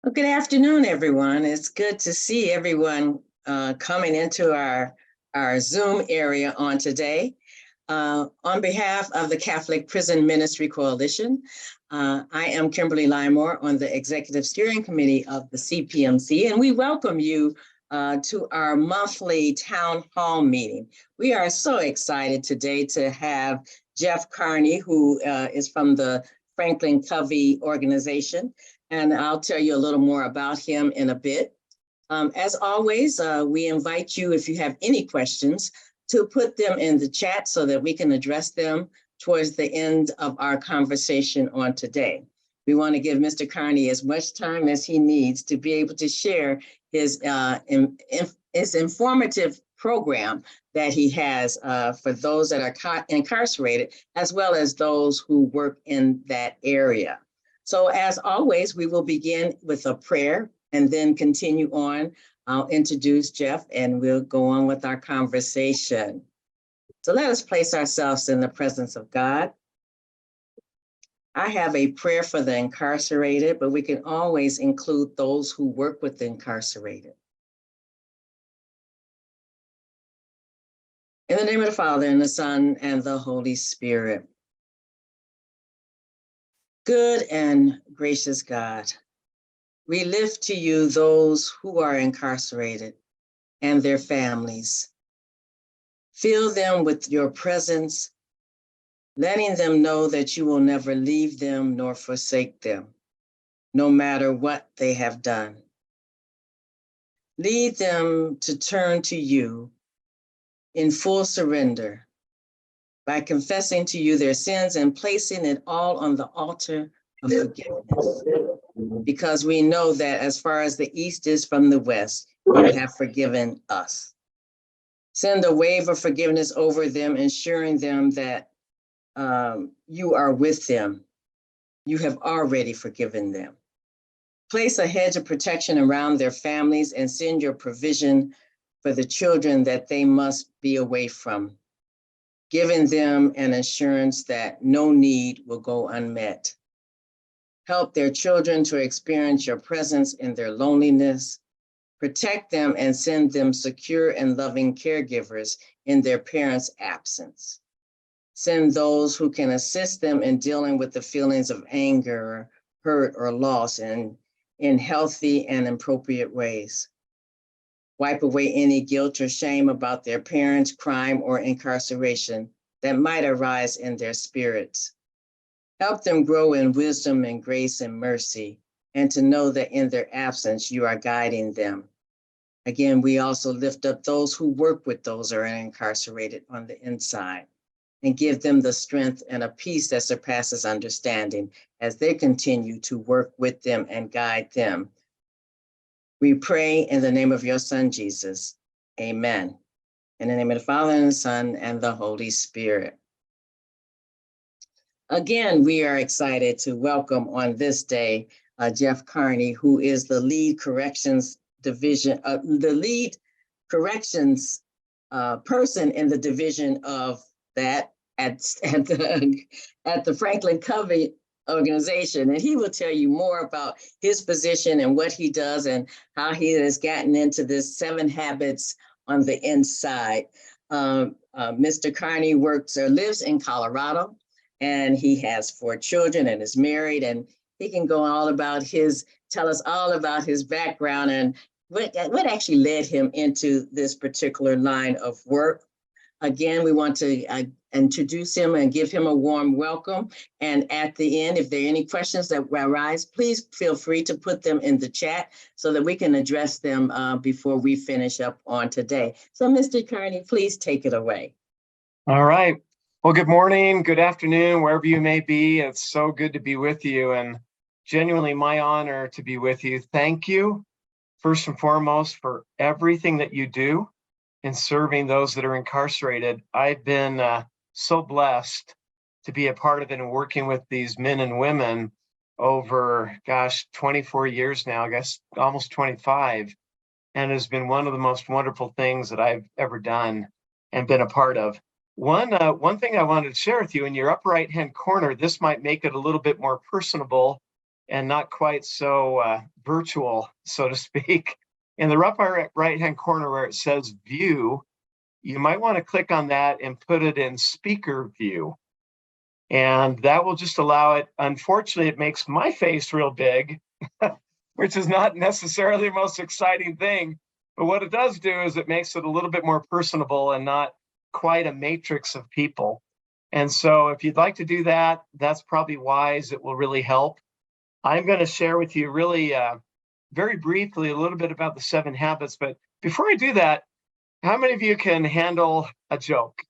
Well, good afternoon, everyone. It's good to see everyone coming into our Zoom area on today. On behalf of the Catholic Prison Ministry Coalition, I am Kimberly Limore on the Executive Steering Committee of the CPMC, and we welcome you to our monthly town hall meeting. We are so excited today to have Jeff Carney, who is from the Franklin Covey organization. And I'll tell you a little more about him in a bit. As always, we invite you, if you have any questions, to put them in the chat so that we can address them towards the end of our conversation on today. We want to give Mr. Carney as much time as he needs to be able to share his informative program that he has for those that are incarcerated, as well as those who work in that area. So as always, we will begin with a prayer and then continue on. I'll introduce Jeff and we'll go on with our conversation. So let us place ourselves in the presence of God. I have a prayer for the incarcerated, but we can always include those who work with the incarcerated. In the name of the Father, and the Son, and the Holy Spirit. Good and gracious God, we lift to you those who are incarcerated and their families. Fill them with your presence, letting them know that you will never leave them nor forsake them, no matter what they have done. Lead them to turn to you in full surrender, by confessing to you their sins and placing it all on the altar of forgiveness. Because we know that as far as the east is from the west, you have forgiven us. Send a wave of forgiveness over them, ensuring them that you are with them. You have already forgiven them. Place a hedge of protection around their families and send your provision for the children that they must be away from, giving them an assurance that no need will go unmet. Help their children to experience your presence in their loneliness. Protect them and send them secure and loving caregivers in their parents' absence. Send those who can assist them in dealing with the feelings of anger, hurt, or loss in healthy and appropriate ways. Wipe away any guilt or shame about their parents' crime or incarceration that might arise in their spirits. Help them grow in wisdom and grace and mercy, and to know that in their absence, you are guiding them. Again, we also lift up those who work with those who are incarcerated on the inside, and give them the strength and a peace that surpasses understanding as they continue to work with them and guide them. We pray in the name of your Son, Jesus. Amen. In the name of the Father, and the Son, and the Holy Spirit. Again, we are excited to welcome on this day, Jeff Carney, who is the lead corrections division, the lead corrections person in the division of that at the Franklin Covey organization. And he will tell you more about his position and what he does and how he has gotten into this 7 habits on the inside. Mr. Carney works or lives in Colorado, and he has 4 children and is married, and he can go tell us all about his background and what actually led him into this particular line of work. Again, we want to introduce him and give him a warm welcome. And at the end, if there are any questions that arise, please feel free to put them in the chat so that we can address them before we finish up on today. So Mr. Carney, please take it away. All right. Well, good morning, good afternoon, wherever you may be. It's so good to be with you, and genuinely my honor to be with you. Thank you, first and foremost, for everything that you do in serving those that are incarcerated. I've been so blessed to be a part of it and working with these men and women over, 24 years now, I guess almost 25. And it has been one of the most wonderful things that I've ever done and been a part of. One thing I wanted to share with you, in your upper right-hand corner, this might make it a little bit more personable, and not quite so virtual, so to speak. In the upper right-hand corner where it says view, you might want to click on that and put it in speaker view. And that will just allow it. Unfortunately, it makes my face real big, which is not necessarily the most exciting thing. But what it does do is it makes it a little bit more personable and not quite a matrix of people. And so if you'd like to do that, that's probably wise. It will really help. I'm going to share with you really very briefly a little bit about the 7 habits. But before I do that, how many of you can handle a joke?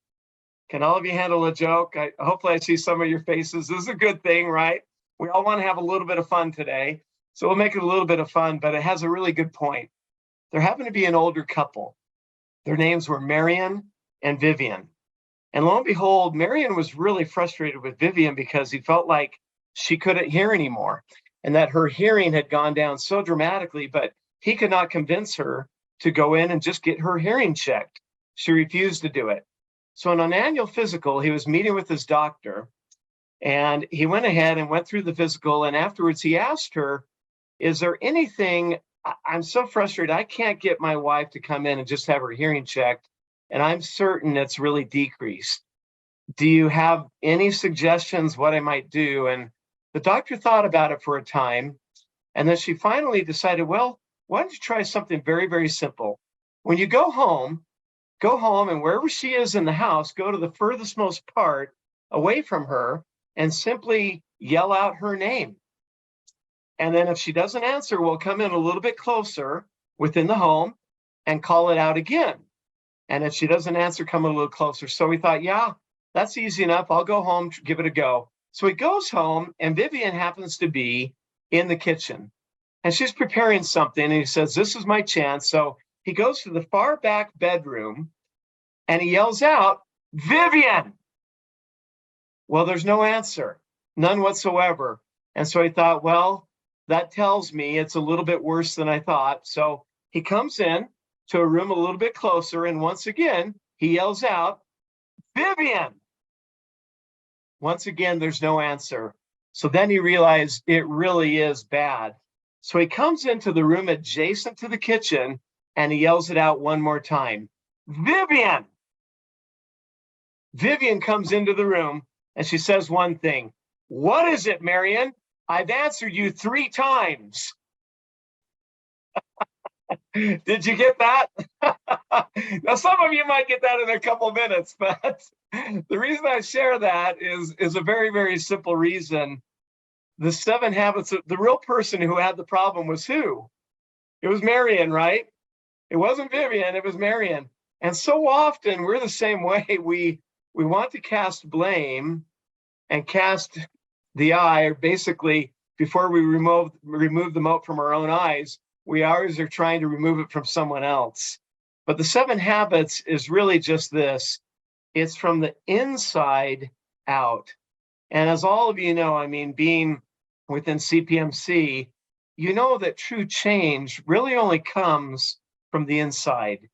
Can all of you handle a joke? Hopefully I see some of your faces. This is a good thing, right? We all want to have a little bit of fun today. So we'll make it a little bit of fun, but it has a really good point. There happened to be an older couple. Their names were Marion and Vivian. And lo and behold, Marion was really frustrated with Vivian because he felt like she couldn't hear anymore and that her hearing had gone down so dramatically, but he could not convince her to go in and just get her hearing checked. She refused to do it. So in an annual physical, he was meeting with his doctor, and he went ahead and went through the physical. And afterwards, he asked her, is there anything, I'm so frustrated, I can't get my wife to come in and just have her hearing checked, and I'm certain it's really decreased. Do you have any suggestions what I might do? And the doctor thought about it for a time, and then she finally decided, well, why don't you try something very, very simple? When you go home, and wherever she is in the house, go to the furthest most part away from her and simply yell out her name. And then if she doesn't answer, we'll come in a little bit closer within the home and call it out again. And if she doesn't answer, come a little closer. So we thought, yeah, that's easy enough. I'll go home, give it a go. So he goes home, and Vivian happens to be in the kitchen. And she's preparing something, and he says, this is my chance. So he goes to the far back bedroom, and he yells out, Vivian! Well, there's no answer, none whatsoever. And so he thought, well, that tells me it's a little bit worse than I thought. So he comes in to a room a little bit closer, and once again, he yells out, Vivian! Once again, there's no answer. So then he realized it really is bad. So he comes into the room adjacent to the kitchen, and he yells it out one more time, Vivian! Vivian comes into the room, and she says one thing, what is it, Marion? I've answered you 3 times. Did you get that? Now, some of you might get that in a couple minutes, but the reason I share that is a very, very simple reason. The 7 habits, the real person who had the problem was who? It was Marion, right? It wasn't Vivian, it was Marion. And so often we're the same way. We want to cast blame and cast the eye, or basically before we remove the mote from our own eyes, we always are trying to remove it from someone else. But the 7 habits is really just this. It's from the inside out. And as all of you know, I mean, being within CPMC, you know that true change really only comes from the inside,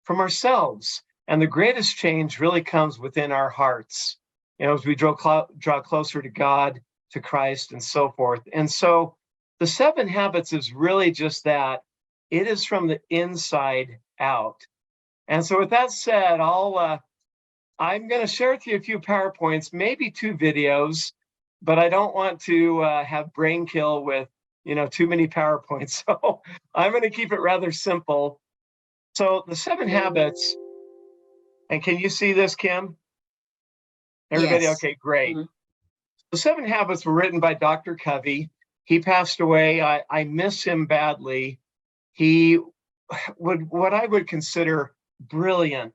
from ourselves. And the greatest change really comes within our hearts, as we draw closer to God, to Christ, and so forth. And so the 7 habits is really just that. It is from the inside out. And so with that said, I'm going to share with you a few PowerPoints, maybe 2 videos, but I don't want to have brain kill with, too many PowerPoints. So I'm going to keep it rather simple. So the 7 habits, and can you see this, Kim? Everybody? Yes. Okay, great. Mhm. The 7 habits were written by Dr. Covey. He passed away. I miss him badly. He what I would consider brilliant,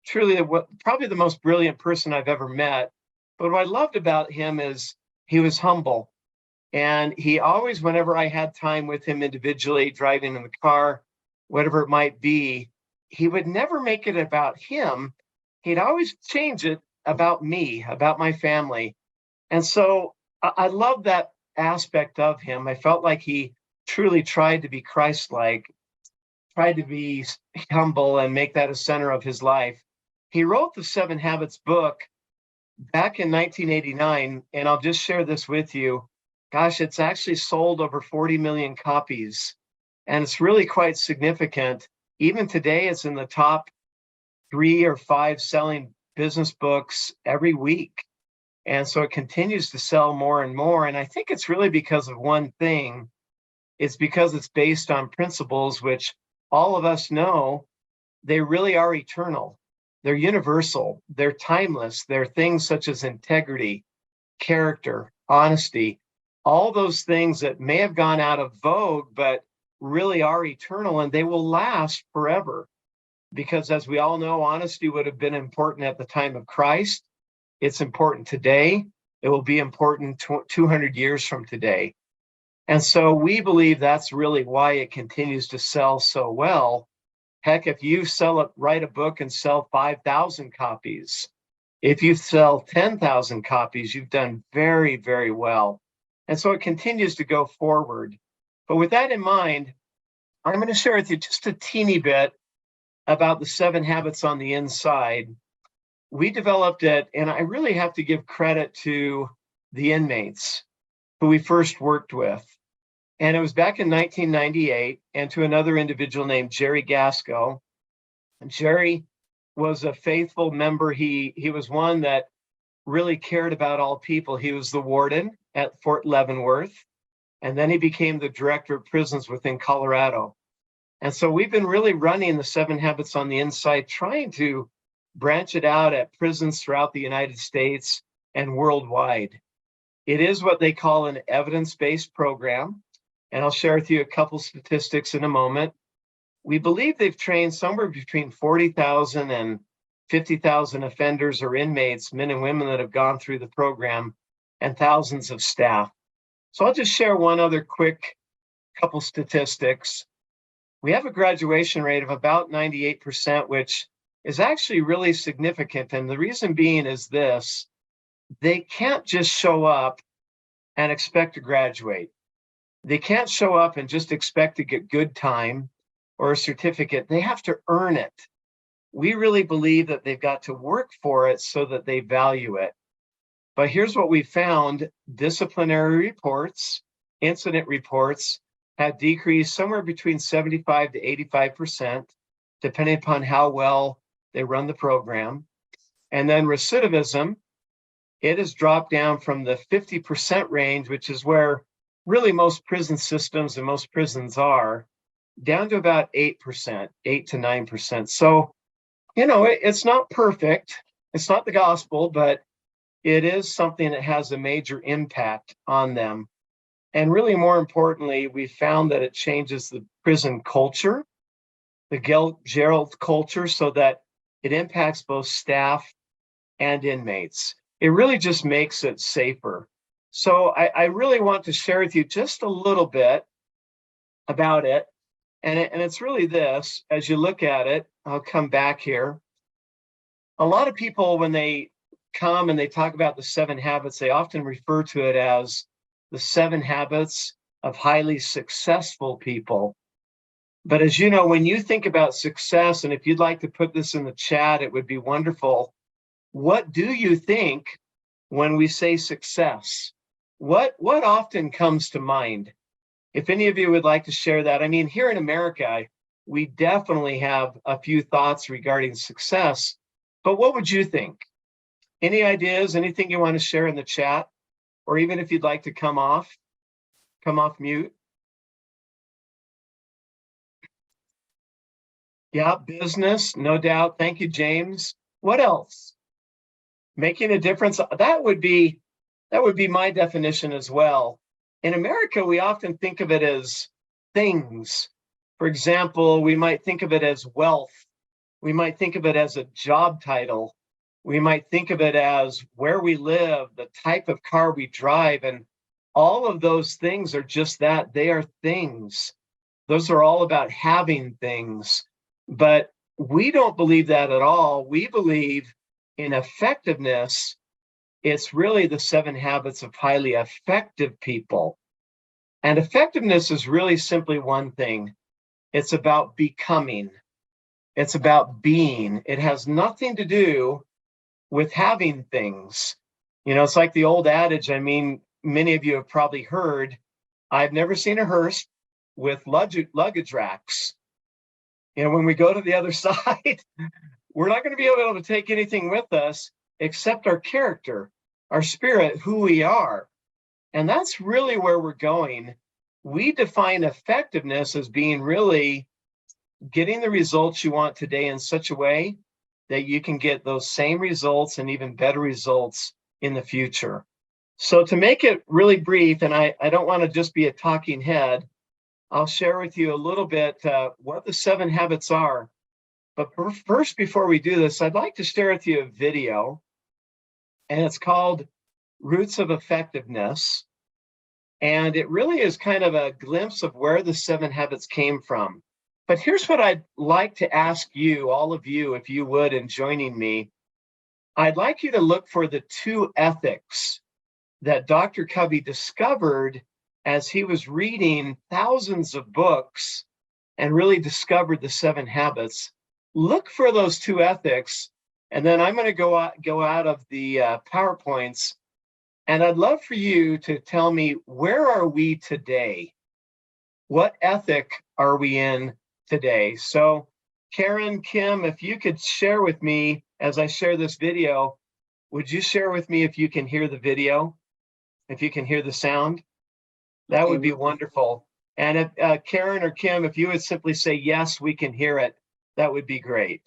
truly probably the most brilliant person I've ever met. But what I loved about him is he was humble. And he always, whenever I had time with him individually, driving in the car, whatever it might be, he would never make it about him. He'd always change it about me, about my family. And so I love that aspect of him. I felt like he truly tried to be Christ-like, tried to be humble and make that a center of his life. He wrote the 7 Habits book back in 1989, and I'll just share this with you. gosh, it's actually sold over 40 million copies. And it's really quite significant. Even today, it's in the top 3 or 5 selling business books every week. And so it continues to sell more and more. And I think it's really because of one thing. It's because it's based on principles which all of us know they really are eternal. They're universal. They're timeless. They're things such as integrity, character, honesty, all those things that may have gone out of vogue, but really are eternal, and they will last forever. Because as we all know, honesty would have been important at the time of Christ. It's important today. It will be important 200 years from today. And so we believe that's really why it continues to sell so well. Heck, if you write a book and sell 5,000 copies, if you sell 10,000 copies, you've done very, very well. And so it continues to go forward. But with that in mind, I'm going to share with you just a teeny bit about the 7 habits on the inside. We developed it, and I really have to give credit to the inmates who we first worked with. And it was back in 1998, and to another individual named Jerry Gasco. And Jerry was a faithful member. He was one that really cared about all people. He was the warden at Fort Leavenworth, and then he became the director of prisons within Colorado. And so we've been really running the 7 habits on the inside, trying to branch it out at prisons throughout the United States and worldwide. It is what they call an evidence-based program. And I'll share with you a couple statistics in a moment. We believe they've trained somewhere between 40,000 and 50,000 offenders or inmates, men and women that have gone through the program, and thousands of staff. So I'll just share one other quick couple statistics. We have a graduation rate of about 98%, which is actually really significant. And the reason being is this: they can't just show up and expect to graduate. They can't show up and just expect to get good time or a certificate. They have to earn it. We really believe that they've got to work for it so that they value it. But here's what we found: disciplinary reports, incident reports have decreased somewhere between 75 to 85%, depending upon how well they run the program. And then recidivism, it has dropped down from the 50% range, which is where really most prison systems and most prisons are, down to about 8%, 8 to 9%. So, it's not perfect. It's not the gospel, but it is something that has a major impact on them. And really, more importantly, we found that it changes the prison culture, the jail culture, so that it impacts both staff and inmates. It really just makes it safer. So I really want to share with you just a little bit about it. And it's really this: as you look at it, I'll come back here. A lot of people, when they come and they talk about the 7 habits, they often refer to it as the 7 habits of highly successful people. But as you know, when you think about success, and if you'd like to put this in the chat, it would be wonderful. What do you think when we say success? What often comes to mind? If any of you would like to share that. I mean, here in America, we definitely have a few thoughts regarding success, but what would you think? Any ideas, anything you want to share in the chat? Or even if you'd like to come off mute. Yeah, business, no doubt. Thank you, James. What else? Making a difference. That would be my definition as well. In America, we often think of it as things. For example, we might think of it as wealth. We might think of it as a job title. We might think of it as where we live, the type of car we drive, and all of those things are just that. They are things. Those are all about having things. But we don't believe that at all. We believe in effectiveness. It's really the 7 habits of highly effective people. And effectiveness is really simply one thing. It's about becoming. It's about being. It has nothing to do with having things. It's like the old adage. I mean, many of you have probably heard, I've never seen a hearse with luggage racks. When we go to the other side, we're not going to be able to take anything with us except our character, our spirit, who we are. And that's really where we're going. We define effectiveness as being really getting the results you want today in such a way that you can get those same results and even better results in the future. So to make it really brief, and I don't want to just be a talking head, I'll share with you a little bit what the 7 habits are. But first, before we do this, I'd like to share with you a video, and it's called Roots of Effectiveness. And it really is kind of a glimpse of where the 7 habits came from. But here's what I'd like to ask you, all of you, if you would, in joining me. I'd like you to look for the 2 ethics that Dr. Covey discovered as he was reading thousands of books and really discovered the 7 habits. Look for those 2 ethics, and then I'm going to go out of the PowerPoints, and I'd love for you to tell me, where are we today? What ethic are we in today? So Karen, Kim, if you could share with me as I share this video, would you share with me if you can hear the video? If you can hear the sound? That would be wonderful. And if Karen or Kim, if you would simply say, yes, we can hear it, that would be great.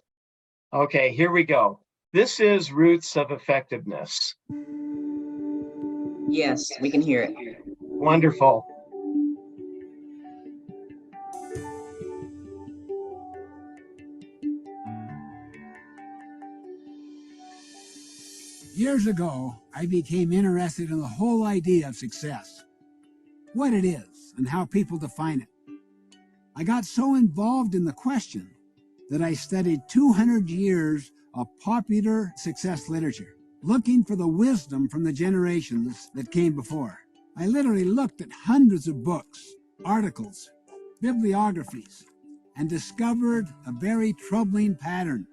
Okay, here we go. This is Roots of Effectiveness. Yes, we can hear it. Wonderful. Years ago, I became interested in the whole idea of success, what it is, and how people define it. I got so involved in the question that I studied 200 years of popular success literature, looking for the wisdom from the generations that came before. I literally looked at hundreds of books, articles, bibliographies, and discovered a very troubling pattern.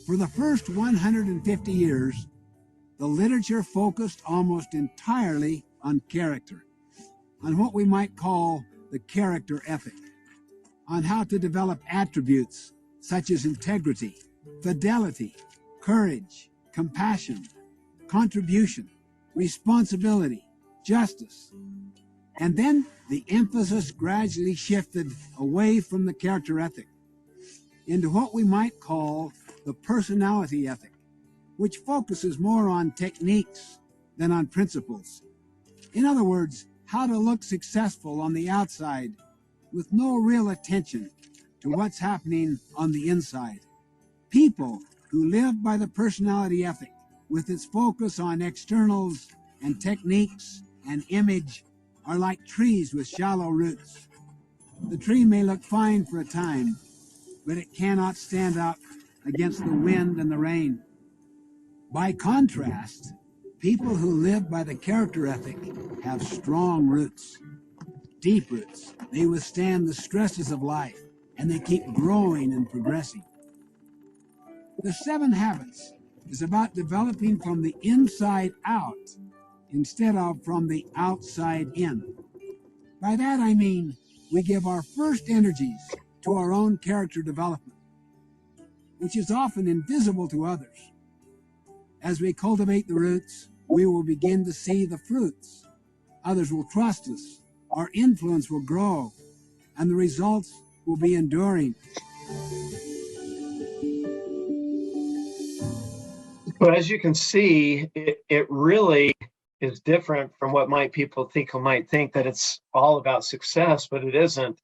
For the first 150 years, the literature focused almost entirely on character, on what we might call the character ethic, on how to develop attributes such as integrity, fidelity, courage, compassion, contribution, responsibility, justice. And then the emphasis gradually shifted away from the character ethic into what we might call the personality ethic, which focuses more on techniques than on principles. In other words, how to look successful on the outside with no real attention to what's happening on the inside. People who live by the personality ethic, with its focus on externals and techniques and image, are like trees with shallow roots. The tree may look fine for a time, but it cannot stand up against the wind and the rain. By contrast, people who live by the character ethic have strong roots, deep roots. They withstand the stresses of life, and they keep growing and progressing. The 7 habits is about developing from the inside out instead of from the outside in. By that I mean we give our first energies to our own character development, which is often invisible to others. As we cultivate the roots, we will begin to see the fruits. Others will trust us, our influence will grow, and the results will be enduring. But as you can see, it really is different from what people might think that it's all about success, but it isn't.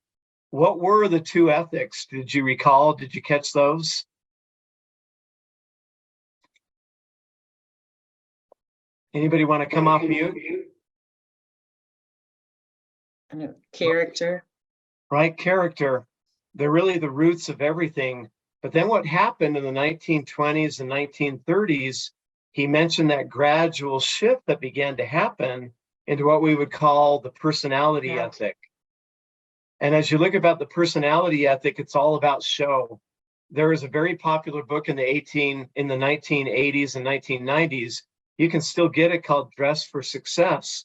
What were the 2 ethics? Did you recall? Did you catch those? Anybody want to come off mute? Character. Right, character. They're really the roots of everything. But then what happened in the 1920s and 1930s, he mentioned that gradual shift that began to happen into what we would call the personality ethic. And as you look about the personality ethic, it's all about show. There is a very popular book in the 1980s and 1990s you can still get it called Dress for Success.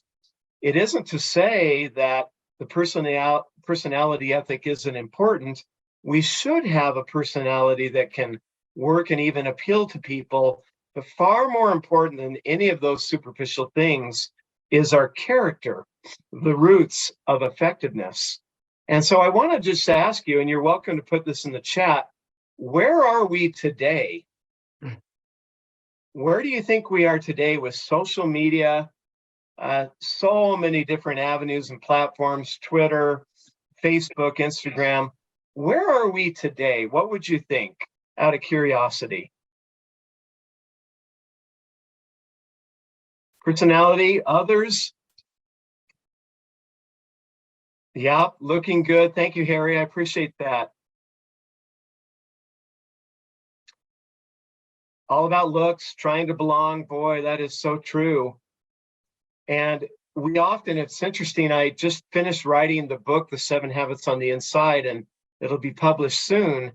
It isn't to say that the personality ethic isn't important. We should have a personality that can work and even appeal to people. But far more important than any of those superficial things is our character, the roots of effectiveness. And so I want to just ask you, and you're welcome to put this in the chat, where are we today? Where do you think we are today with social media, so many different avenues and platforms, Twitter, Facebook, Instagram? Where are we today? What would you think, out of curiosity? Personality, others? Yep, looking good. Thank you, Harry. I appreciate that. All about looks, trying to belong. Boy, that is so true. And we often, it's interesting, I just finished writing the book, The 7 Habits on the Inside, and it'll be published soon.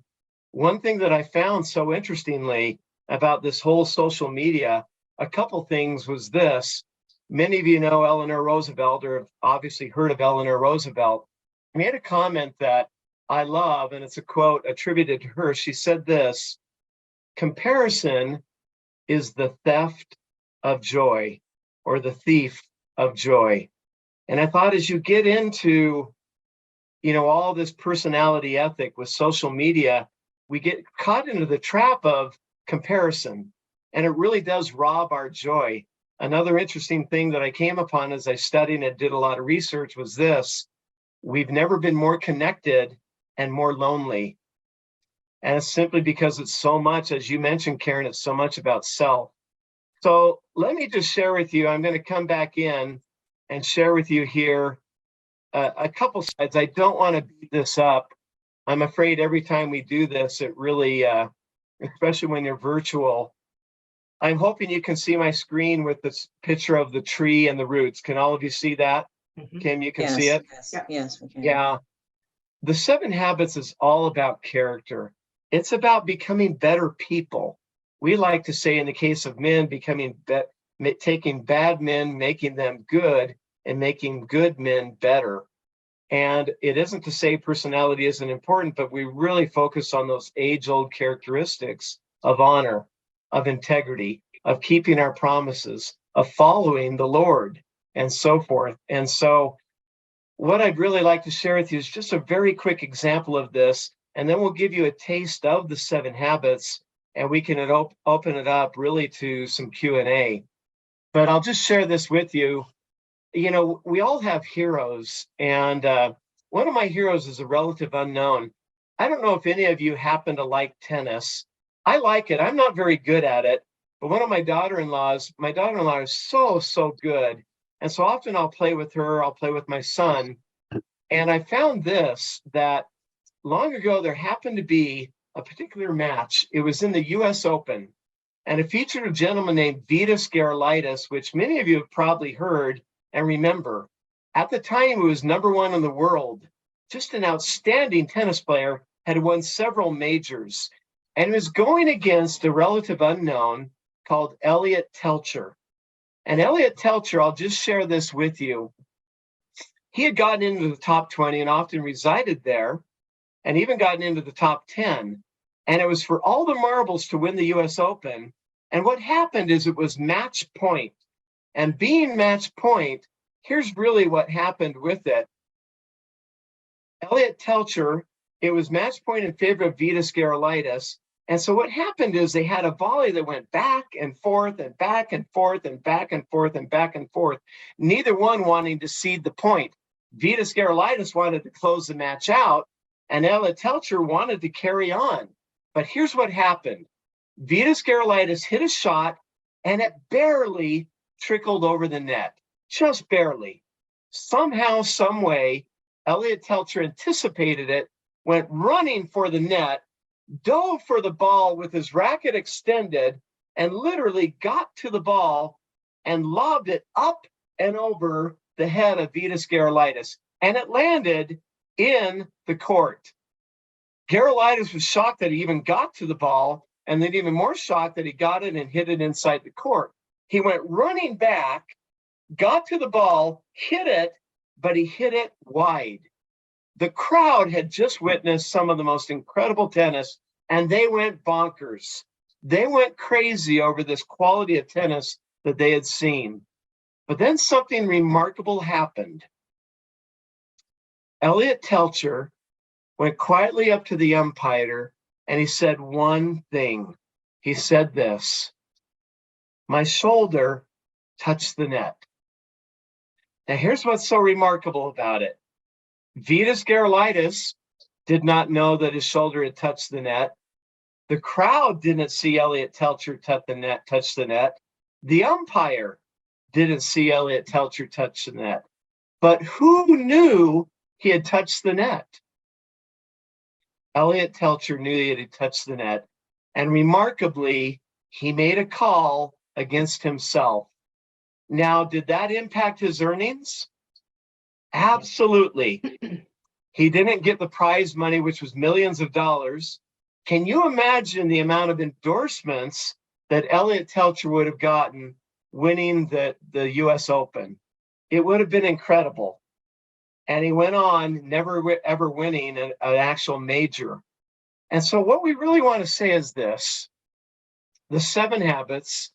One thing that I found so interestingly about this whole social media, a couple things was this. Many of you know Eleanor Roosevelt, or have obviously heard of Eleanor Roosevelt. She made a comment that I love, and it's a quote attributed to her. She said this: comparison is the theft of joy, or the thief of joy. And I thought, as you get into, all this personality ethic with social media, we get caught into the trap of comparison, and it really does rob our joy. Another interesting thing that I came upon as I studied and did a lot of research was this: we've never been more connected and more lonely. And it's simply because it's so much, as you mentioned, Karen, it's so much about self. So let me just share with you, I'm going to come back in and share with you here a couple slides. I don't want to beat this up. I'm afraid every time we do this, it really, especially when you're virtual, I'm hoping you can see my screen with this picture of the tree and the roots. Can all of you see that? Kim, you can see it? Yes, we can. Yeah. The 7 Habits is all about character. It's about becoming better people. We like to say, in the case of men, taking bad men, making them good, and making good men better. And it isn't to say personality isn't important, but we really focus on those age-old characteristics of honor, of integrity, of keeping our promises, of following the Lord, and so forth. And so what I'd really like to share with you is just a very quick example of this, and then we'll give you a taste of the 7 habits, and we can open it up really to some Q&A. But I'll just share this with you. We all have heroes, and one of my heroes is a relative unknown. I don't know if any of you happen to like tennis. I like it. I'm not very good at it, but one of my daughter-in-law is so good. And so often I'll play with her, I'll play with my son. And I found this, that long ago there happened to be a particular match. It was in the US Open, and it featured a gentleman named Vitas Gerulaitis, which many of you have probably heard and remember. At the time, he was #1 in the world, just an outstanding tennis player, had won several majors, and was going against a relative unknown called Elliot Telcher. And Elliot Telcher, I'll just share this with you. He had gotten into the top 20 and often resided there, and even gotten into the top 10. And it was for all the marbles to win the US Open. And what happened is it was match point. And being match point, here's really what happened with it. Elliot Telcher, it was match point in favor of Vitas Gerulaitis. And so what happened is they had a volley that went back and forth and back and forth and back and forth and back and forth, neither one wanting to cede the point. Vitas Gerulaitis wanted to close the match out, and Elliot Telcher wanted to carry on. But here's what happened. Vitas Gerulaitis hit a shot, and it barely trickled over the net, just barely. Somehow, some way, Elliot Telcher anticipated it, went running for the net, dove for the ball with his racket extended, and literally got to the ball and lobbed it up and over the head of Vitas Gerulaitis, and it landed in the court. Gerulaitis was shocked that he even got to the ball, and then even more shocked that he got it and hit it inside the court. He went running back, got to the ball, hit it, but he hit it wide. The crowd had just witnessed some of the most incredible tennis, and they went bonkers. They went crazy over this quality of tennis that they had seen. But then something remarkable happened. Elliot Telcher went quietly up to the umpire and he said one thing. He said this: "My shoulder touched the net." Now here's what's so remarkable about it. Vitas Gerulaitis did not know that his shoulder had touched the net. The crowd didn't see Elliot Telcher touch the net. The umpire didn't see Elliot Telcher touch the net. But who knew he had touched the net? Elliot Telcher knew he had touched the net, and remarkably, he made a call against himself. Now, did that impact his earnings? Absolutely. He didn't get the prize money, which was millions of dollars. Can you imagine the amount of endorsements that Elliot Telcher would have gotten winning the US Open? It would have been incredible. And he went on never ever winning an actual major. And so what we really want to say is this: the 7 habits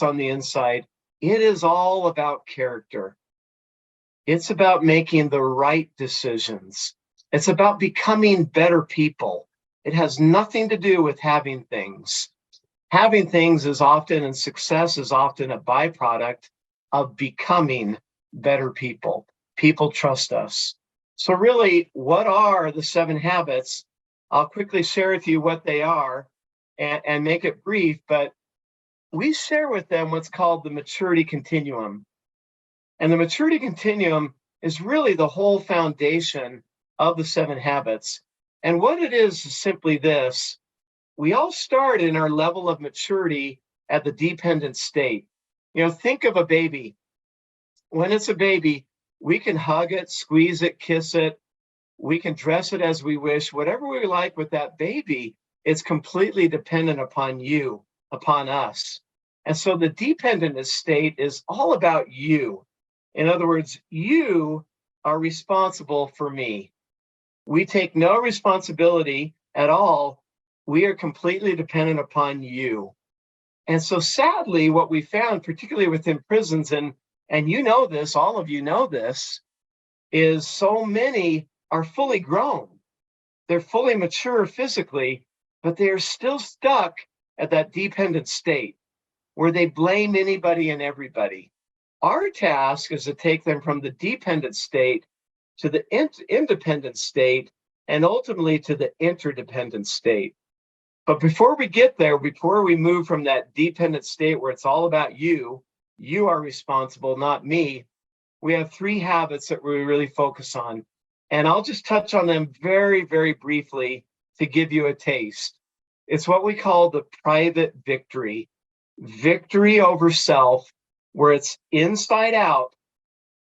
on the inside, it is all about character. It's about making the right decisions. It's about becoming better people. It has nothing to do with having things. Having things is often, and success is often, a byproduct of becoming better people. People trust us. So really, what are the 7 habits? I'll quickly share with you what they are and make it brief, but we share with them what's called the maturity continuum. And the maturity continuum is really the whole foundation of the 7 habits. And what it is simply this: we all start in our level of maturity at the dependent state. You know, think of a baby. When it's a baby, we can hug it, squeeze it, kiss it. We can dress it as we wish, whatever we like with that baby. It's completely dependent upon you, upon us. And so the dependent state is all about you. In other words, you are responsible for me. We take no responsibility at all. We are completely dependent upon you. And so sadly, what we found, particularly within prisons, and you know this, all of you know this, is so many are fully grown. They're fully mature physically, but they are still stuck at that dependent state where they blame anybody and everybody. Our task is to take them from the dependent state to the independent state, and ultimately to the interdependent state. But before we get there, before we move from that dependent state where it's all about you, you are responsible, not me, we have 3 habits that we really focus on. And I'll just touch on them very, very briefly to give you a taste. It's what we call the private victory. Victory over self, where it's inside out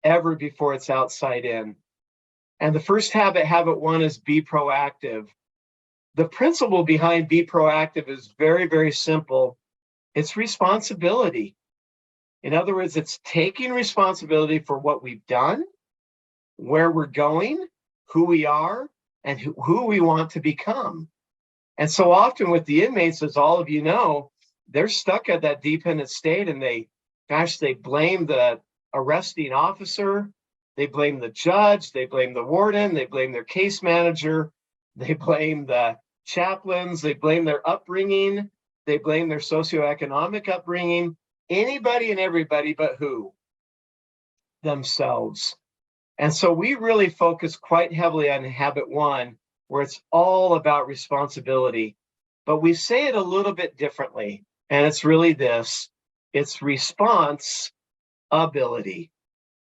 ever before it's outside in. And the first habit 1, is be proactive. The principle behind be proactive is very, very simple. It's responsibility. In other words, it's taking responsibility for what we've done, where we're going, who we are, and who we want to become. And so often with the inmates, as all of you know, they're stuck at that dependent state, and they blame the arresting officer, they blame the judge, they blame the warden, they blame their case manager, they blame the chaplains, they blame their upbringing, they blame their socioeconomic upbringing, anybody and everybody, but who? Themselves. And so we really focus quite heavily on habit 1, where it's all about responsibility. But we say it a little bit differently, and it's really this: it's response ability.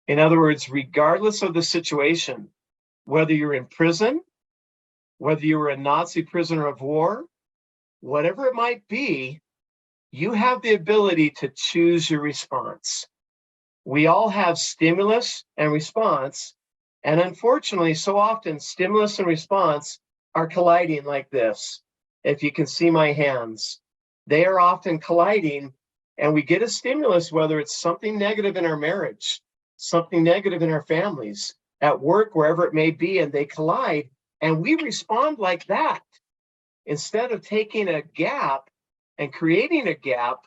In other words, regardless of the situation, whether you're in prison, whether you were a Nazi prisoner of war, whatever it might be, you have the ability to choose your response. We all have stimulus and response, and unfortunately, so often stimulus and response are colliding like this. If you can see my hands, they are often colliding, and we get a stimulus, whether it's something negative in our marriage, something negative in our families, at work, wherever it may be, and they collide, and we respond like that. Instead of taking a gap and creating a gap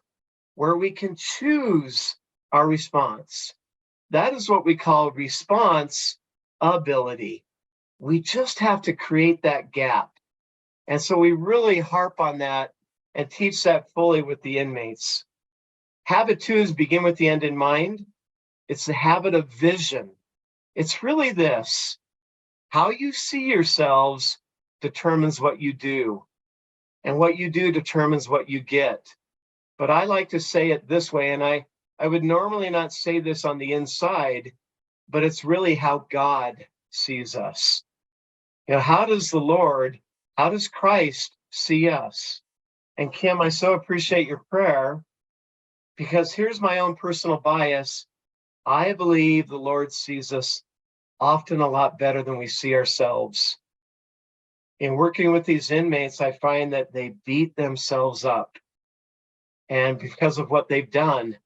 where we can choose our response. That is what we call response ability. We just have to create that gap. And so we really harp on that and teach that fully with the inmates. Habit 2 is begin with the end in mind. It's the habit of vision. It's really this: how you see yourselves determines what you do, and what you do determines what you get. But I like to say it this way, and I would normally not say this on the inside, but it's really how God sees us. You know, how does Christ see us? And Kim, I so appreciate your prayer, because here's my own personal bias. I believe the Lord sees us often a lot better than we see ourselves. In working with these inmates, I find that they beat themselves up, and because of what they've done.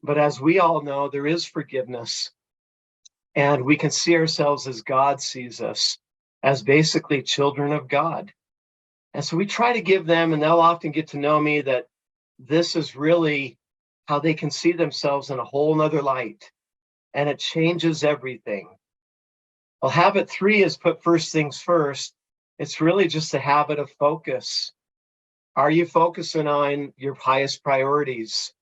But as we all know, there is forgiveness, and we can see ourselves as God sees us, as basically children of God. And so we try to give them, and they'll often get to know me, that this is really how they can see themselves in a whole nother light, and it changes everything. Well, habit 3 is put first things first. It's really just a habit of focus. Are you focusing on your highest priorities?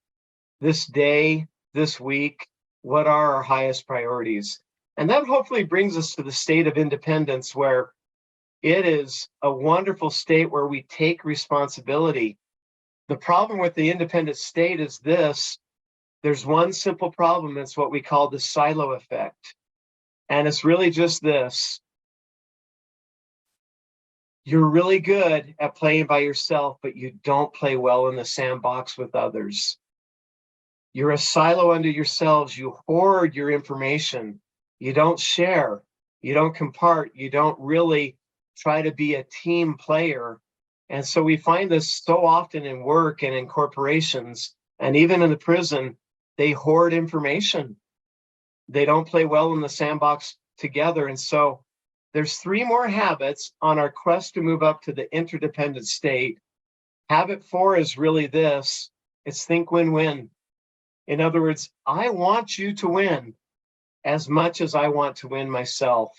This day, this week, what are our highest priorities? And that hopefully brings us to the state of independence, where it is a wonderful state where we take responsibility. The problem with the independent state is this: there's one simple problem. It's what we call the silo effect. And it's really just this: you're really good at playing by yourself, but you don't play well in the sandbox with others. You're a silo unto yourselves. You hoard your information. You don't share. You don't compart. You don't really try to be a team player. And so we find this so often in work and in corporations, and even in the prison. They hoard information. They don't play well in the sandbox together. And so there's 3 more habits on our quest to move up to the interdependent state. Habit 4 is really this: it's think win-win. In other words, I want you to win as much as I want to win myself.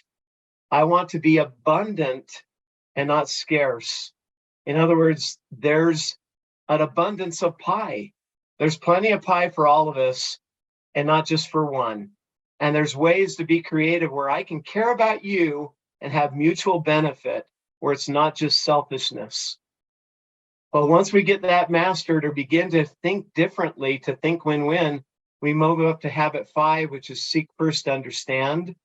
I want to be abundant and not scarce. In other words, there's an abundance of pie. There's plenty of pie for all of us, and not just for one. And there's ways to be creative where I can care about you and have mutual benefit, where it's not just selfishness. But once we get that mastered, or begin to think differently, to think win-win, we move up to habit 5, which is seek first to understand,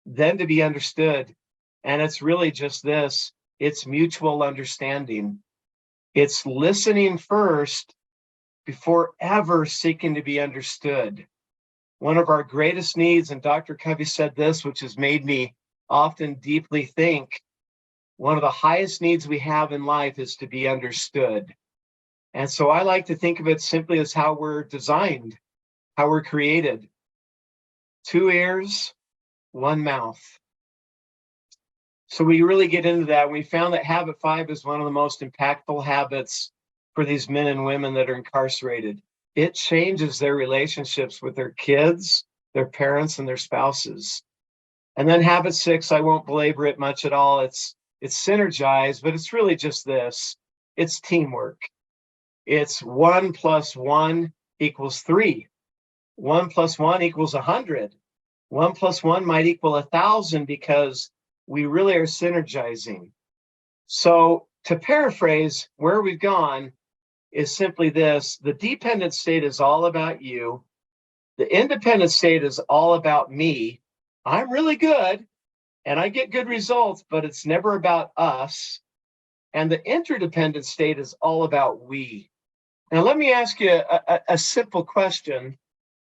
then to be understood. And it's really just this: it's mutual understanding. It's listening first before ever seeking to be understood. One of our greatest needs, and Dr. Covey said this, which has made me often deeply think, one of the highest needs we have in life is to be understood. And so I like to think of it simply as how we're designed, how we're created. 2 ears, 1 mouth. So we really get into that. We found that habit 5 is one of the most impactful habits for these men and women that are incarcerated. It changes their relationships with their kids, their parents, and their spouses. And then habit 6, I won't belabor it much at all. It's synergized, but it's really just this: it's teamwork. It's 1 + 1 = 3. 1 + 1 = 100. 1 + 1 might equal 1,000, because we really are synergizing. So to paraphrase, where we've gone is simply this: the dependent state is all about you. The independent state is all about me. I'm really good and I get good results, but it's never about us. And the interdependent state is all about we. Now, let me ask you a simple question,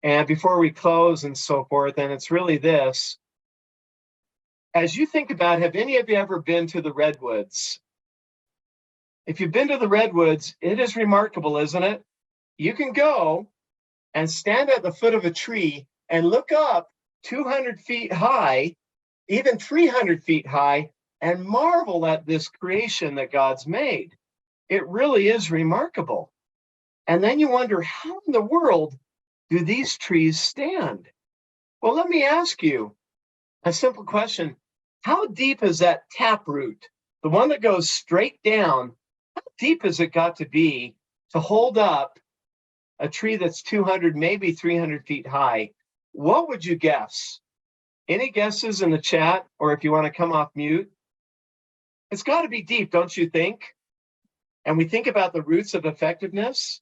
and before we close and so forth, and it's really this: as you think about, have any of you ever been to the Redwoods? If you've been to the Redwoods, it is remarkable, isn't it? you can go and stand at the foot of a tree and look up 200 feet high, even 300 feet high, and marvel at this creation that God's made. It really is remarkable. And then you wonder, how in the world do these trees stand? Well, let me ask you a simple question. How deep is that taproot, the one that goes straight down? How deep has it got to be to hold up a tree that's 200, maybe 300 feet high? What would you guess? Any guesses in the chat, or if you want to come off mute? It's got to be deep, don't you think? And we think about the roots of effectiveness,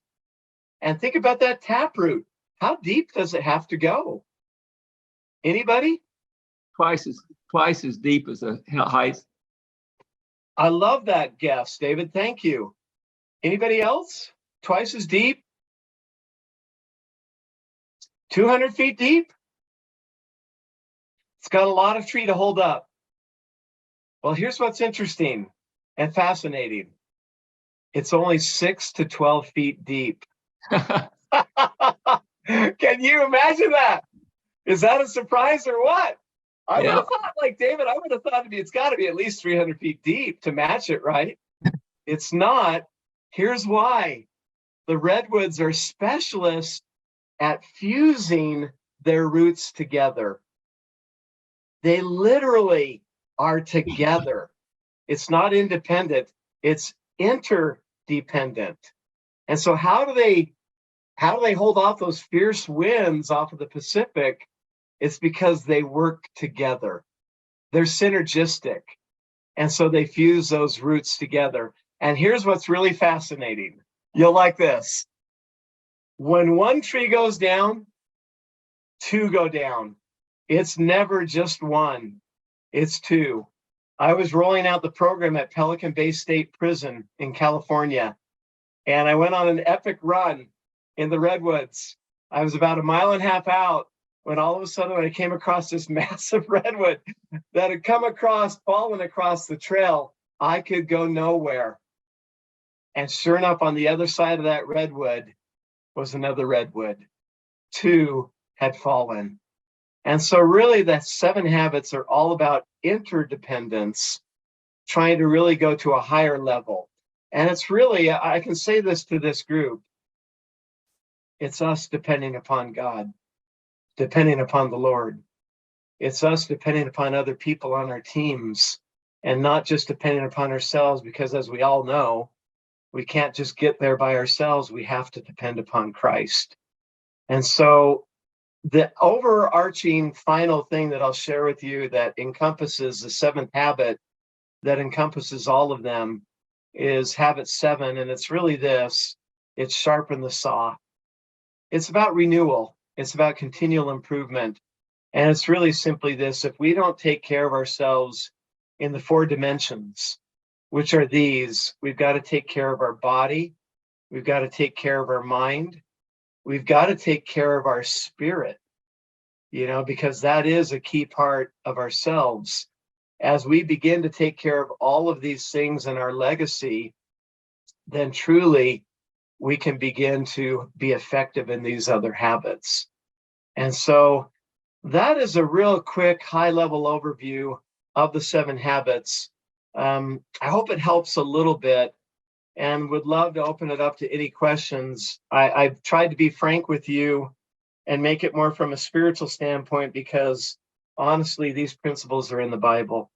and think about that taproot. How deep does it have to go? Anybody? Twice as deep as the height. I love that guess, David. Thank you. Anybody else? Twice as deep? 200 feet deep? It's got a lot of tree to hold up. Well, here's what's interesting and fascinating. It's only 6 to 12 feet deep. Can you imagine that? Is that a surprise or what? I would have thought, like David, I would have thought it's got to be at least 300 feet deep to match it, right? It's not. Here's why. The redwoods are specialists at fusing their roots together. They literally are together. It's not independent, it's interdependent. And so how do they hold off those fierce winds off of the Pacific? It's because they work together. They're synergistic. And so they fuse those roots together. And here's what's really fascinating. You'll like this. When one tree goes down, two go down. It's never just one, it's two. I was rolling out the program at Pelican Bay State Prison in California, and I went on an epic run in the redwoods. I was about 1.5 miles out when all of a sudden I came across this massive redwood that had fallen across the trail. I could go nowhere. And sure enough, on the other side of that redwood was another redwood. Two had fallen. And so really the 7 habits are all about interdependence, trying to really go to a higher level. And it's really, I can say this to this group, it's us depending upon God, depending upon the Lord. It's us depending upon other people on our teams, and not just depending upon ourselves, because as we all know, we can't just get there by ourselves. We have to depend upon Christ. And so the overarching final thing that I'll share with you that encompasses the 7th habit, that encompasses all of them, is habit 7. And it's really this: it's sharpen the saw. It's about renewal. It's about continual improvement. And it's really simply this: if we don't take care of ourselves in the 4 dimensions, which are these, we've got to take care of our body, we've got to take care of our mind, we've got to take care of our spirit, because that is a key part of ourselves. As we begin to take care of all of these things in our legacy, then truly we can begin to be effective in these other habits. And so that is a real quick high-level overview of the 7 habits. I hope it helps a little bit, and would love to open it up to any questions. I've tried to be frank with you and make it more from a spiritual standpoint, because honestly, these principles are in the Bible.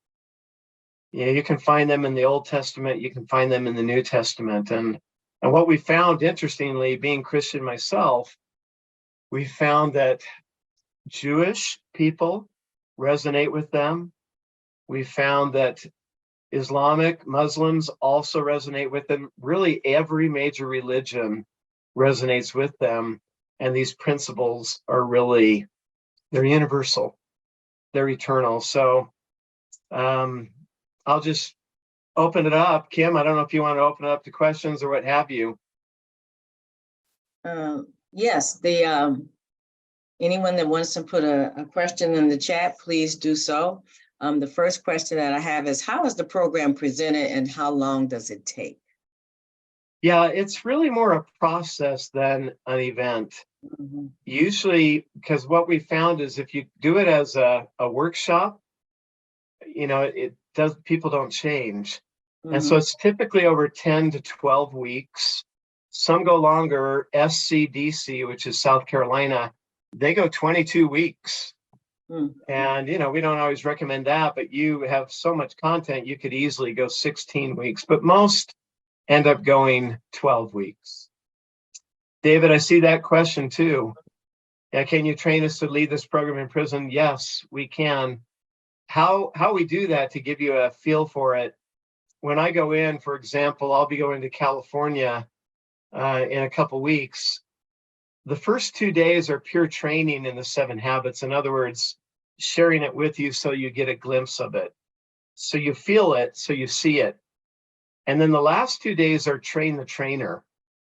You can find them in the Old Testament, you can find them in the New Testament. And what we found, interestingly, being Christian myself, we found that Jewish people resonate with them. We found that Islamic, Muslims also resonate with them. Really, every major religion resonates with them. And these principles are really, they're universal. They're eternal. So I'll just open it up. Kim, I don't know if you want to open it up to questions or what have you. Yes, anyone that wants to put a question in the chat, please do so. The first question that I have is, how is the program presented and how long does it take? Yeah, it's really more a process than an event. Mhm. Usually, because what we found is if you do it as a workshop, it does, people don't change. And so Mhm. it's typically over 10 to 12 weeks. Some go longer. SCDC, which is South Carolina, they go 22 weeks. Mm. And, we don't always recommend that, but you have so much content, you could easily go 16 weeks, but most end up going 12 weeks. David, I see that question too. Yeah, can you train us to lead this program in prison? Yes, we can. How we do that, to give you a feel for it, when I go in, for example, I'll be going to California in a couple weeks. The first 2 days are pure training in the 7 habits. In other words, sharing it with you so you get a glimpse of it. So you feel it, so you see it. And then the last 2 days are train the trainer,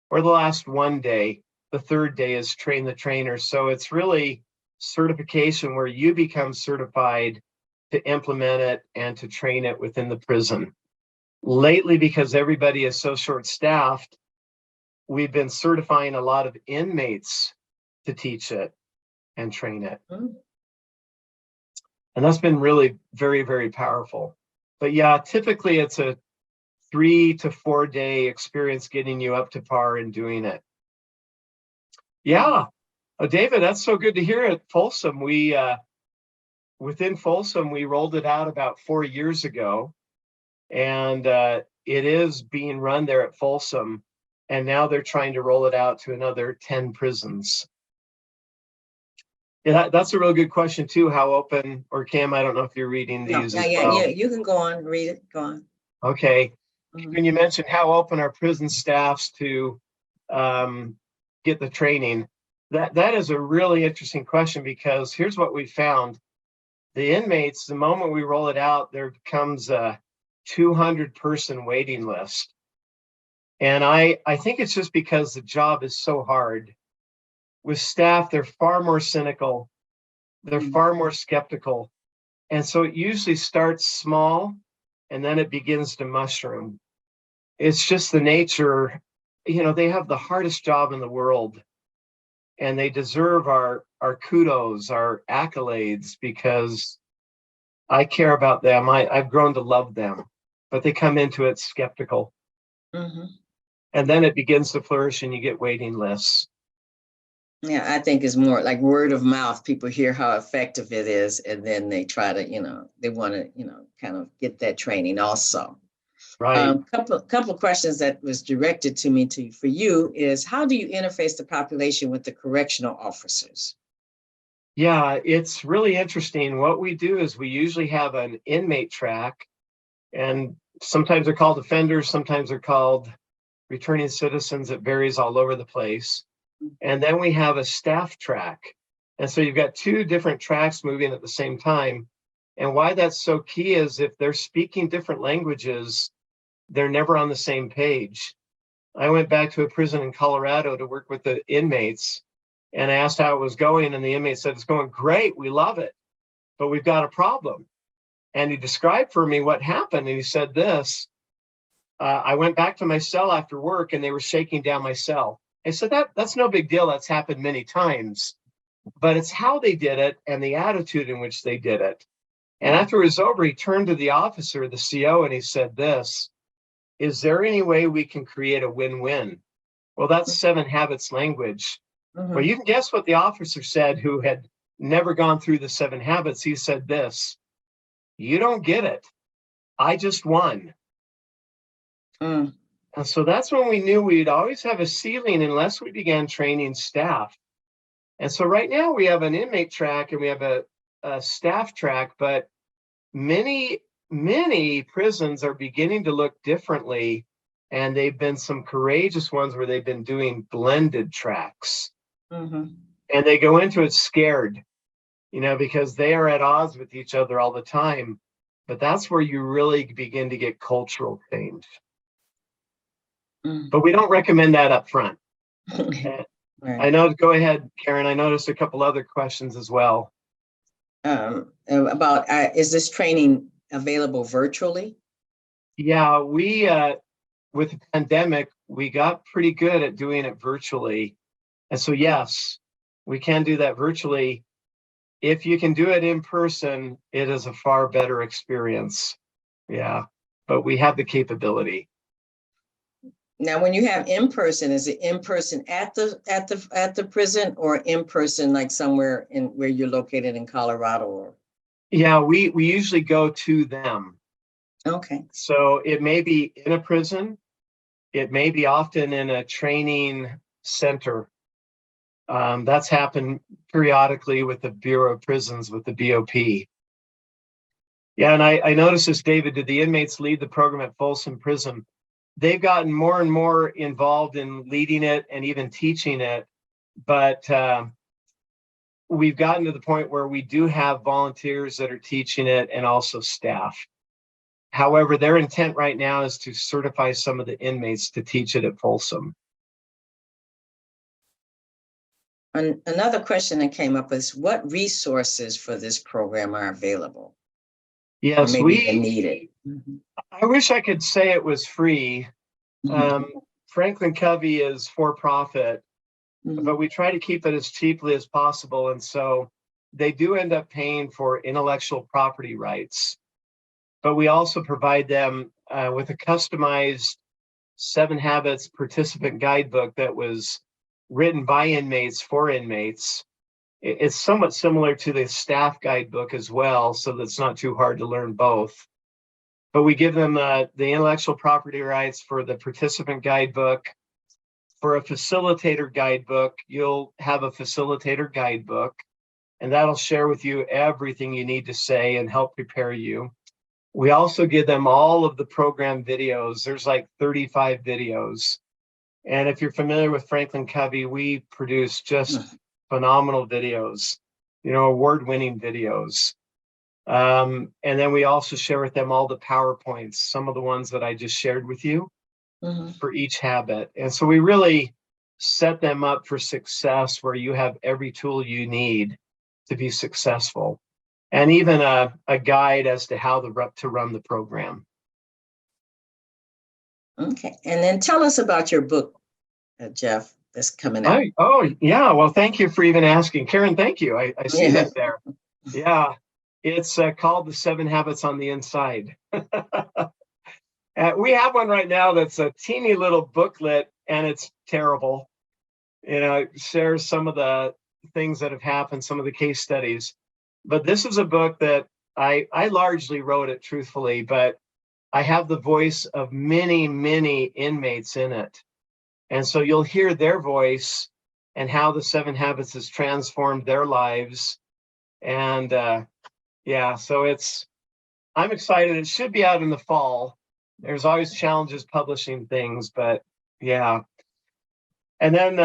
or the last 1 day. The third day is train the trainer. So it's really certification where you become certified to implement it and to train it within the prison. Lately, because everybody is so short-staffed, we've been certifying a lot of inmates to teach it and train it. Mm. And that's been really very, very powerful. But yeah, typically it's a 3 to 4 day experience getting you up to par and doing it. Yeah. Oh, David, that's so good to hear at Folsom. Within Folsom, we rolled it out about 4 years ago, and it is being run there at Folsom. And now they're trying to roll it out to another 10 prisons. Yeah, that's a real good question too. How open, or Cam, I don't know if you're reading No, these yeah, as yeah, well. yeah. You can go on, read it. Go on. Okay. Mhm. When you mentioned how open are prison staffs to get the training, that is a really interesting question, because here's what we found. The inmates, the moment we roll it out, there becomes a 200-person waiting list. And I think it's just because the job is so hard. With staff, they're far more cynical. They're Mm. far more skeptical. And so it usually starts small and then it begins to mushroom. It's just the nature, they have the hardest job in the world, and they deserve our kudos, our accolades, because I care about them. I've grown to love them, but they come into it skeptical. Mhm. And then it begins to flourish and you get waiting lists. Yeah, I think it's more like word of mouth. People hear how effective it is, and then they try to, they want to, kind of get that training also. Right. Couple of questions that was directed to me for you is, how do you interface the population with the correctional officers? Yeah, it's really interesting. What we do is we usually have an inmate track, and sometimes they're called offenders, sometimes they're called returning citizens. It varies all over the place. And then we have a staff track. And so you've got 2 different tracks moving at the same time. And why that's so key is if they're speaking different languages, they're never on the same page. I went back to a prison in Colorado to work with the inmates, and I asked how it was going, and the inmate said, "It's going great, we love it, but we've got a problem." And he described for me what happened, and he said this: I went back to my cell after work, and they were shaking down my cell. I said, that's no big deal, that's happened many times, but it's how they did it and the attitude in which they did it. And after it was over, he turned to the officer, the CO, and he said this: "Is there any way we can create a win-win?" Well, that's 7 habits language. Well, Mhm. you can guess what the officer said, who had never gone through the 7 habits. He said this: "You don't get it. I just won." Mm. And so that's when we knew we'd always have a ceiling unless we began training staff. And so right now we have an inmate track and we have a staff track, but many prisons are beginning to look differently. And they've been some courageous ones where they've been doing blended tracks. Mhm. And they go into it scared, because they are at odds with each other all the time. But that's where you really begin to get cultural change. Mm. But we don't recommend that up front. Right. I know, go ahead, Karen. I noticed a couple other questions as well. About is this training available virtually? Yeah, we with the pandemic, we got pretty good at doing it virtually. And so, yes, we can do that virtually. If you can do it in person, it is a far better experience. Yeah, but we have the capability. Now, when you have in person, is it in person at the prison, or in person like somewhere in where you're located in Colorado? Or Yeah, we usually go to them. okay. So it may be in a prison, it may be often in a training center. That's happened periodically with the Bureau of Prisons, with the BOP. Yeah, and I noticed this, David, did the inmates lead the program at Folsom Prison? They've gotten more and more involved in leading it and even teaching it, but we've gotten to the point where we do have volunteers that are teaching it and also staff. However, their intent right now is to certify some of the inmates to teach it at Folsom. Another question that came up is, what resources for this program are available? Yes, or maybe even needed? I wish I could say it was free. Franklin Covey is for profit, but we try to keep it as cheaply as possible. And so they do end up paying for intellectual property rights. But we also provide them with a customized 7 Habits participant guidebook that was written by inmates for inmates. It's somewhat similar to the staff guidebook as well, so that's not too hard to learn both. But we give them the intellectual property rights for the participant guidebook. For a facilitator guidebook, you'll have a facilitator guidebook, and that'll share with you everything you need to say and help prepare you. We also give them all of the program videos. There's like 35 videos. And if you're familiar with Franklin Covey, we produce just phenomenal videos, award-winning videos. And then we also share with them all the PowerPoints, some of the ones that I just shared with you for each habit. And so we really set them up for success, where you have every tool you need to be successful, and even a guide as to how to run the program. Okay, and then tell us about your book, Jeff, that's coming out. Oh, yeah. Well, thank you for even asking. Karen, thank you. I see that there. Yeah, it's called The 7 Habits on the Inside. We have one right now that's a teeny little booklet, and it's terrible. It shares some of the things that have happened, some of the case studies. But this is a book that I largely wrote it truthfully, but I have the voice of many, many inmates in it. And so you'll hear their voice and how the 7 Habits has transformed their lives. And so I'm excited. It should be out in the fall. There's always challenges publishing things, but yeah. And then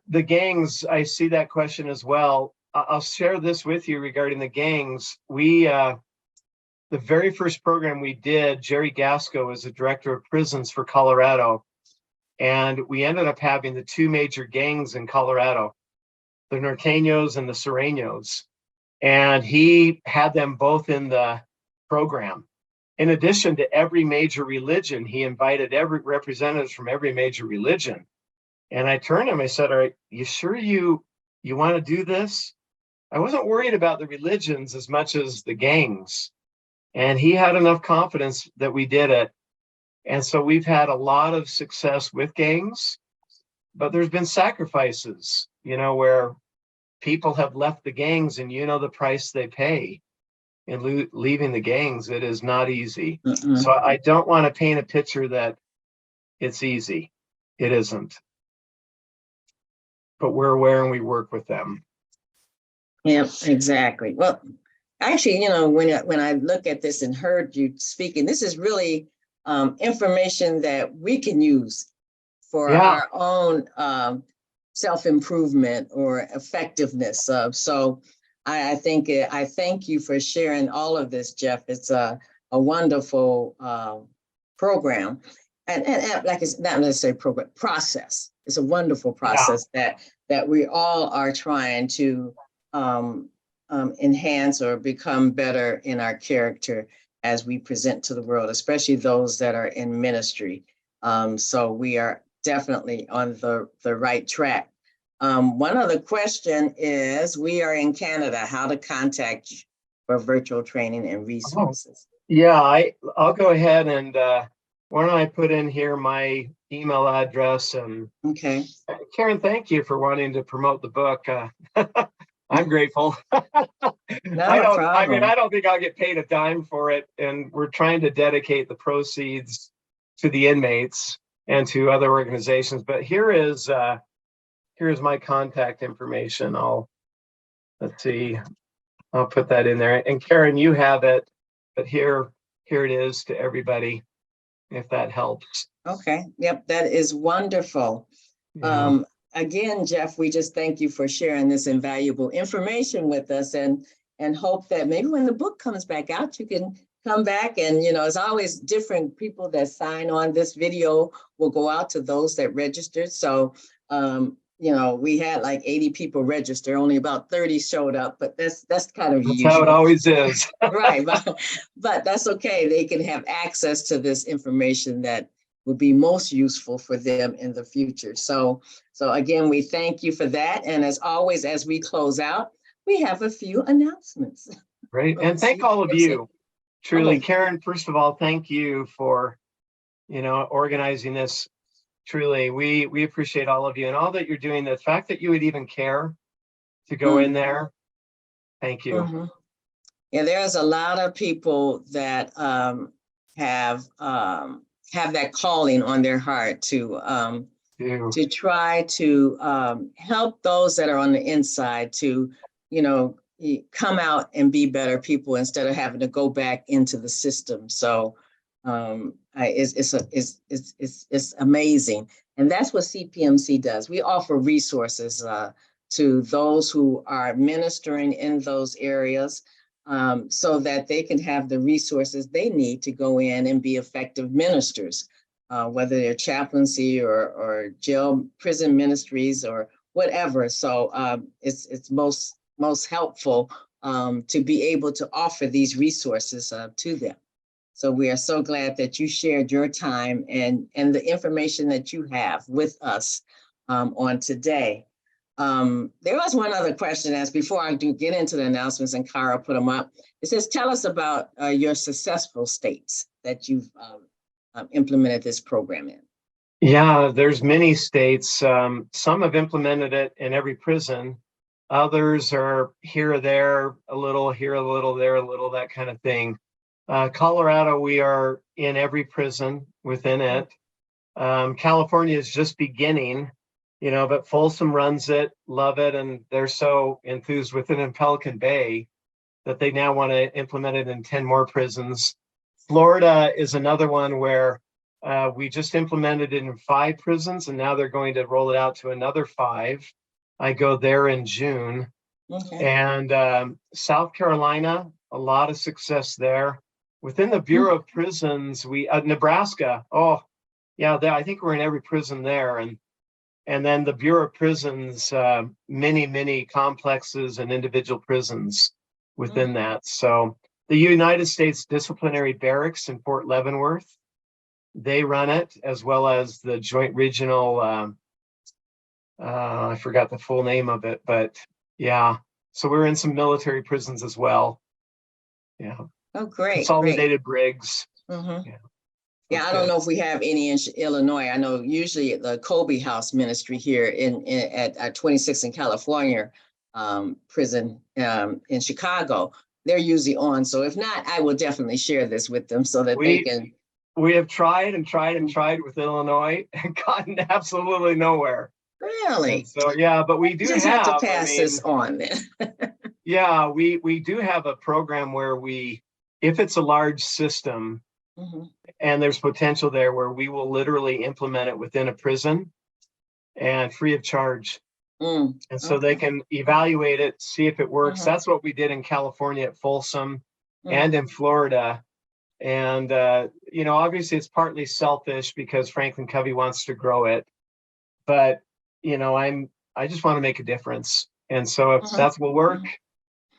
the gangs, I see that question as well. I'll share this with you regarding the gangs. The very first program we did, Jerry Gasco was the director of prisons for Colorado. And we ended up having the 2 major gangs in Colorado, the Norteños and the Sureños. And he had them both in the program. In addition to every major religion, he invited every representatives from every major religion. And I turned to him, I said, "Are you sure you want to do this?" I wasn't worried about the religions as much as the gangs. And he had enough confidence that we did it. And so we've had a lot of success with gangs, but there's been sacrifices, where people have left the gangs, and the price they pay in leaving the gangs. It is not easy. So I don't want to paint a picture that it's easy. It isn't. But we're aware and we work with them. Yeah, exactly. Well, actually, when I look at this and heard you speaking, this is really information that we can use for our own self-improvement or effectiveness. So I thank you for sharing all of this, Jeff. It's a wonderful program, and like it's not necessarily program, process. It's a wonderful process that we all are trying to enhance or become better in our character as we present to the world, especially those that are in ministry. So we are definitely on the right track. One other question is, we are in Canada, how to contact you for virtual training and resources. Yeah, I'll go ahead and why don't I put in here my email address. And Okay. Karen, thank you for wanting to promote the book. I'm grateful. No I problem. don't think I'll get paid a dime for it. And we're trying to dedicate the proceeds to the inmates and to other organizations. But here's my contact information. Let's see, I'll put that in there. And Karen, you have it, but here it is to everybody, if that helps. Okay. Yep. That is wonderful. Yeah. Again, Jeff, we just thank you for sharing this invaluable information with us, and hope that maybe when the book comes back out, you can come back. And, it's always different people that sign on. This video will go out to those that registered. So, we had like 80 people register, only about 30 showed up, but that's kind of That's usual. how it always is. Right. But that's okay. They can have access to this information that would be most useful for them in the future. So again, we thank you for that. And as always, as we close out, we have a few announcements. Great. And thank all of you. Truly, Karen, first of all, thank you for, organizing this. Truly, we appreciate all of you and all that you're doing. The fact that you would even care to go in there. Thank you. Mm-hmm. Yeah, there's a lot of people that have that calling on their heart to try to help those that are on the inside to, come out and be better people instead of having to go back into the system. So it's amazing. And that's what CPMC does. We offer resources to those who are ministering in those areas, so that they can have the resources they need to go in and be effective ministers, whether they're chaplaincy or jail prison ministries or whatever. So it's most helpful to be able to offer these resources to them. So we are so glad that you shared your time and the information that you have with us on today. There was one other question asked before I do get into the announcements, and Cara put them up. It says, tell us about your successful states that you've implemented this program in. Yeah, there's many states. Some have implemented it in every prison. Others are here or there, a little here, a little there, a little, that kind of thing. Colorado, we are in every prison within it. California is just beginning, but Folsom runs it, love it, and they're so enthused with it in Pelican Bay that they now want to implement it in 10 more prisons. Florida is another one where we just implemented it in 5 prisons, and now they're going to roll it out to another 5. I go there in June. Okay. And South Carolina, a lot of success there. Within the Bureau of Prisons, Nebraska, I think we're in every prison there. And then the Bureau of Prisons, many complexes and individual prisons within that. So the United States Disciplinary Barracks in Fort Leavenworth, they run it, as well as the Joint Regional, I forgot the full name of it, but yeah. So we're in some military prisons as well. Yeah. Oh, great. Consolidated Briggs. Mm-hmm. Yeah, I don't know if we have any in Illinois. I know usually the Covey House Ministry here at 26 in California prison in Chicago, they're usually on. So if not, I will definitely share this with them so that they can. We have tried with Illinois and gotten absolutely nowhere. Really? And so yeah, but we do just have to pass this on then. Yeah, we do have a program where if it's a large system, and there's potential there, where we will literally implement it within a prison and free of charge. And so they can evaluate it, see if it works. That's what we did in California at Folsom and in Florida. And, obviously it's partly selfish because Franklin Covey wants to grow it. But, I just want to make a difference. And so if that will work,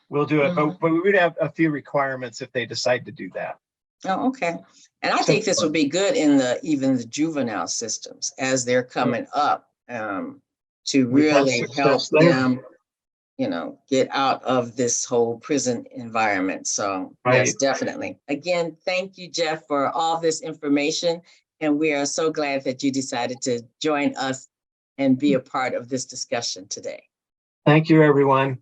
we'll do it. But we would have a few requirements if they decide to do that. Oh, okay. And I think this would be good in even the juvenile systems as they're coming up, to We've had really help success there. them, get out of this whole prison environment. So yes, Right. definitely. Again, thank you, Jeff, for all this information. And we are so glad that you decided to join us and be a part of this discussion today. Thank you, everyone.